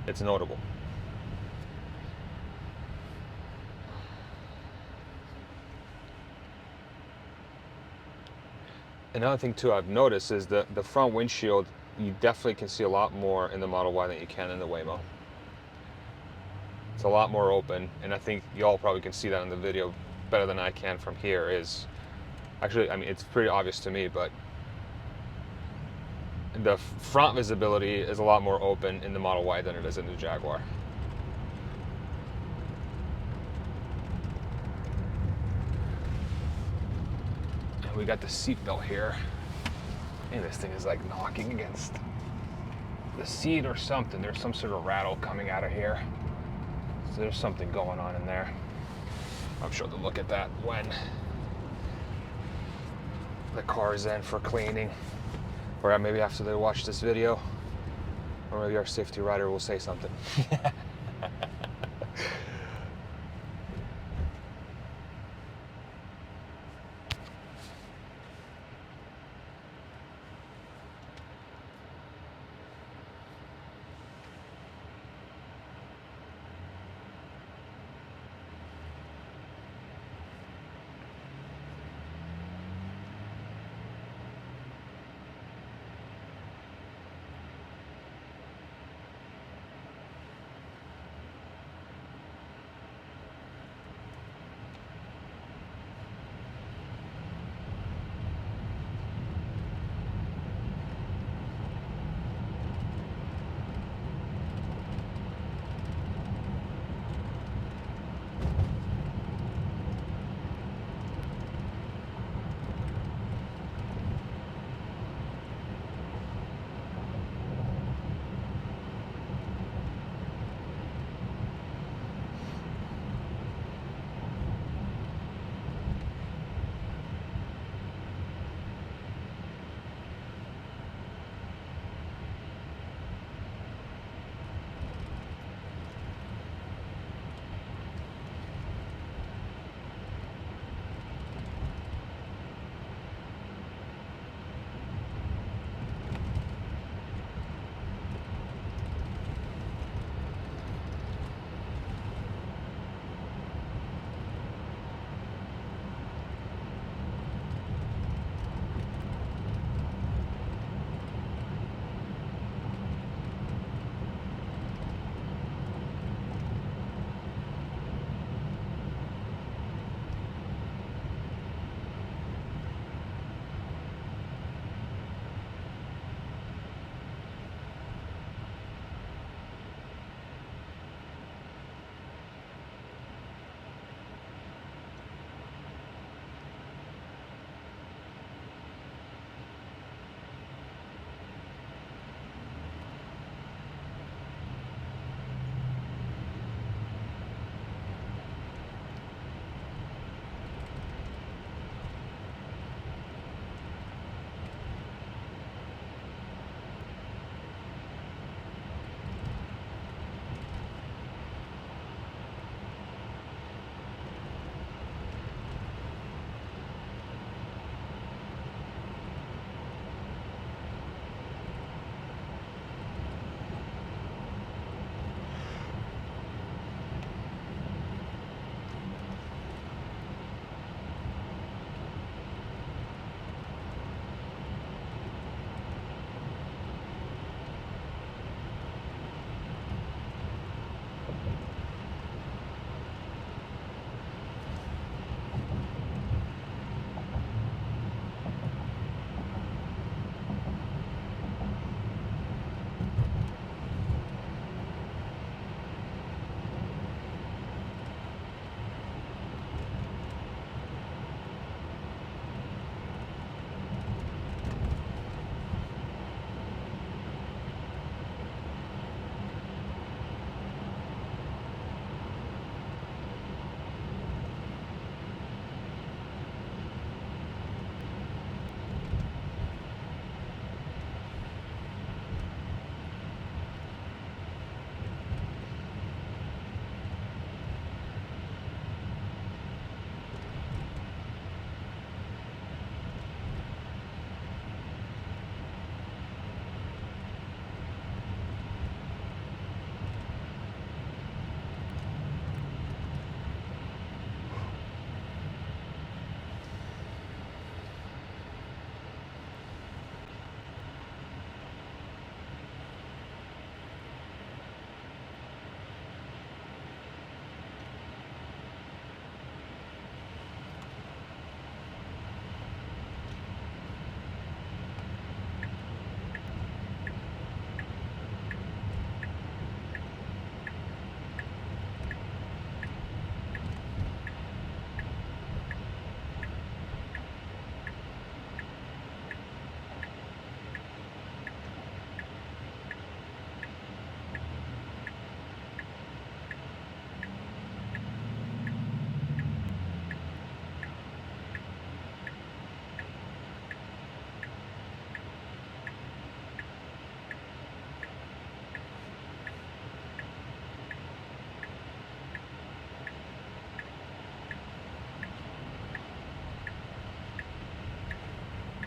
It's notable. Another thing too I've noticed is the front windshield, you definitely can see a lot more in the Model Y than you can in the Waymo. It's a lot more open, and I think y'all probably can see that in the video better than I can from here. Is actually, I mean, it's pretty obvious to me, but the front visibility is a lot more open in the Model Y than it is in the Jaguar. And we got the seat belt here. And this thing is like knocking against the seat or something. There's some sort of rattle coming out of here. So there's something going on in there. I'm sure they'll look at that when the car is in for cleaning. Or maybe after they watch this video. Or maybe our safety rider will say something.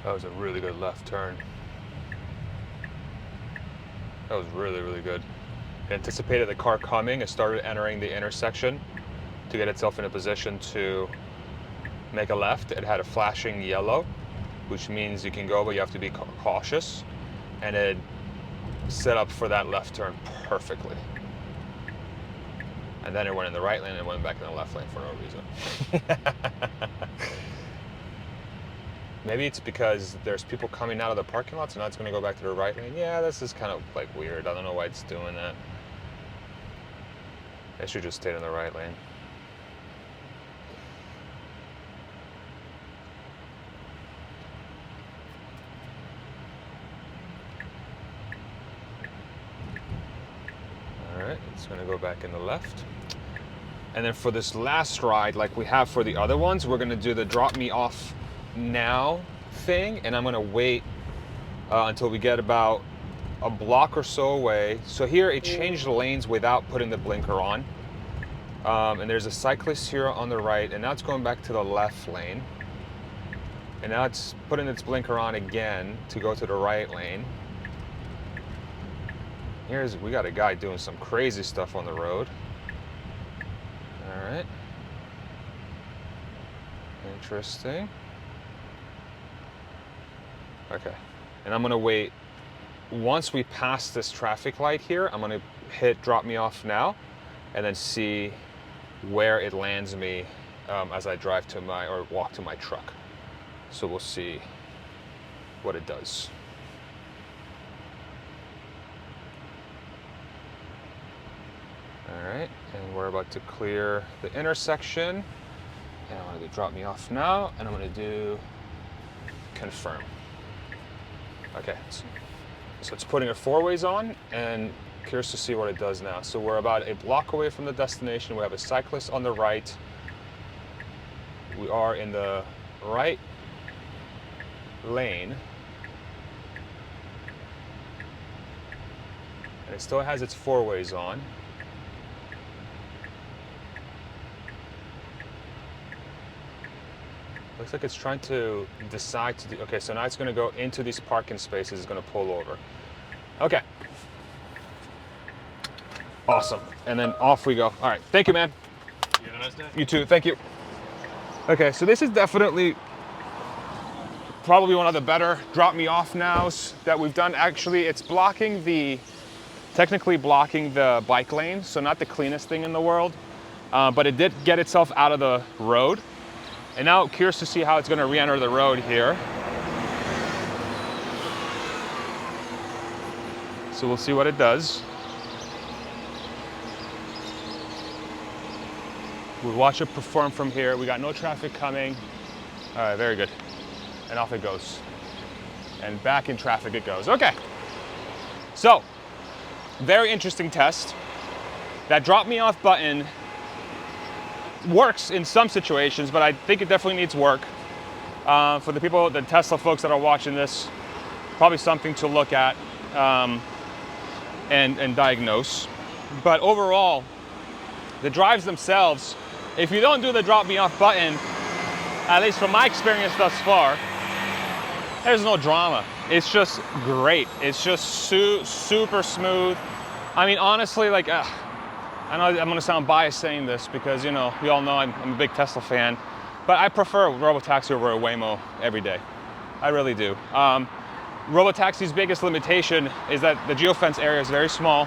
That was a really good left turn. That was really, really good. It anticipated the car coming and started entering the intersection to get itself in a position to make a left. It had a flashing yellow, which means you can go, but you have to be cautious. And it set up for that left turn perfectly. And then it went in the right lane and went back in the left lane for no reason. Maybe it's because there's people coming out of the parking lot, so now it's going to go back to the right lane. Yeah, this is kind of like weird. I don't know why it's doing that. It should just stay in the right lane. All right, it's going to go back in the left. And then for this last ride, like we have for the other ones, we're going to do the drop me off now thing, and I'm gonna wait until we get about a block or so away. So here it changed lanes without putting the blinker on, and there's a cyclist here on the right, and now it's going back to the left lane, and now it's putting its blinker on again to go to the right lane. We got a guy doing some crazy stuff on the road. All right, interesting. Okay, and I'm gonna wait. Once we pass this traffic light here, I'm gonna hit drop me off now, and then see where it lands me as I drive to or walk to my truck. So we'll see what it does. All right, and we're about to clear the intersection. And I'm gonna do drop me off now, and I'm gonna do confirm. Okay, so it's putting it 4-ways on, and curious to see what it does now. So we're about a block away from the destination. We have a cyclist on the right. We are in the right lane. And it still has its 4-ways on. Looks like it's trying to decide to do, okay, so now it's gonna go into these parking spaces, it's gonna pull over. Okay. Awesome, and then off we go. All right, thank you, man. You have a nice day. You too, thank you. Okay, so this is definitely probably one of the better drop me off nows that we've done. Actually, it's technically blocking the bike lane, so not the cleanest thing in the world, but it did get itself out of the road. And now curious to see how it's gonna re-enter the road here. So we'll see what it does. We'll watch it perform from here. We got no traffic coming. All right, very good. And off it goes. And back in traffic it goes. Okay. So, very interesting test. That drop me off button works in some situations, but I think it definitely needs work. For the Tesla folks that are watching this, probably something to look at and diagnose. But overall, the drives themselves, if you don't do the drop me off button, at least from my experience thus far, there's no drama. It's just great. It's just super smooth. I mean, honestly, like, I know I'm gonna sound biased saying this because, you know, we all know I'm a big Tesla fan, but I prefer Robotaxi over a Waymo every day. I really do. Robotaxi's biggest limitation is that the geofence area is very small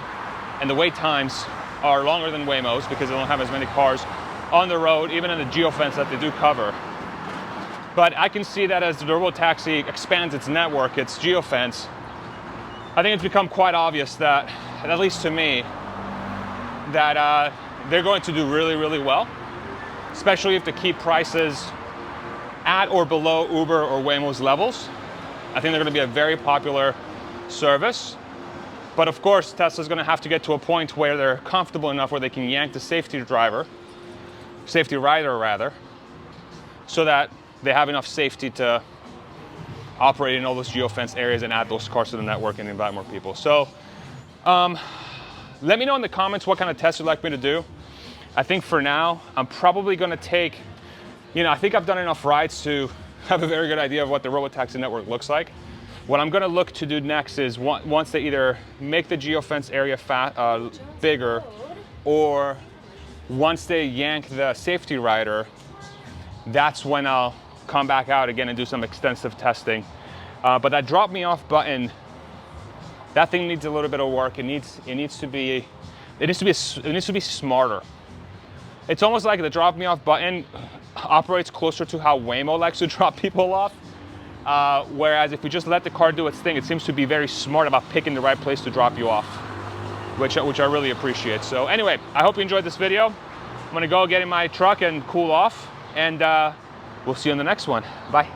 and the wait times are longer than Waymo's because they don't have as many cars on the road, even in the geofence that they do cover. But I can see that as the Robotaxi expands its network, its geofence, I think it's become quite obvious that, at least to me, that they're going to do really, really well, especially if they keep prices at or below Uber or Waymo's levels. I think they're going to be a very popular service. But of course, Tesla's going to have to get to a point where they're comfortable enough where they can yank the safety rider rather, so that they have enough safety to operate in all those geofence areas and add those cars to the network and invite more people. So, let me know in the comments what kind of test you'd like me to do. I think for now, I'm probably gonna take, I think I've done enough rides to have a very good idea of what the Robotaxi network looks like. What I'm gonna look to do next is once they either make the geofence area bigger, or once they yank the safety rider, that's when I'll come back out again and do some extensive testing. But that drop me off button, that thing needs a little bit of work. It needs to be smarter. It's almost like the drop me off button operates closer to how Waymo likes to drop people off. Whereas if you just let the car do its thing, it seems to be very smart about picking the right place to drop you off, which I really appreciate. So anyway, I hope you enjoyed this video. I'm gonna go get in my truck and cool off, and we'll see you on the next one. Bye.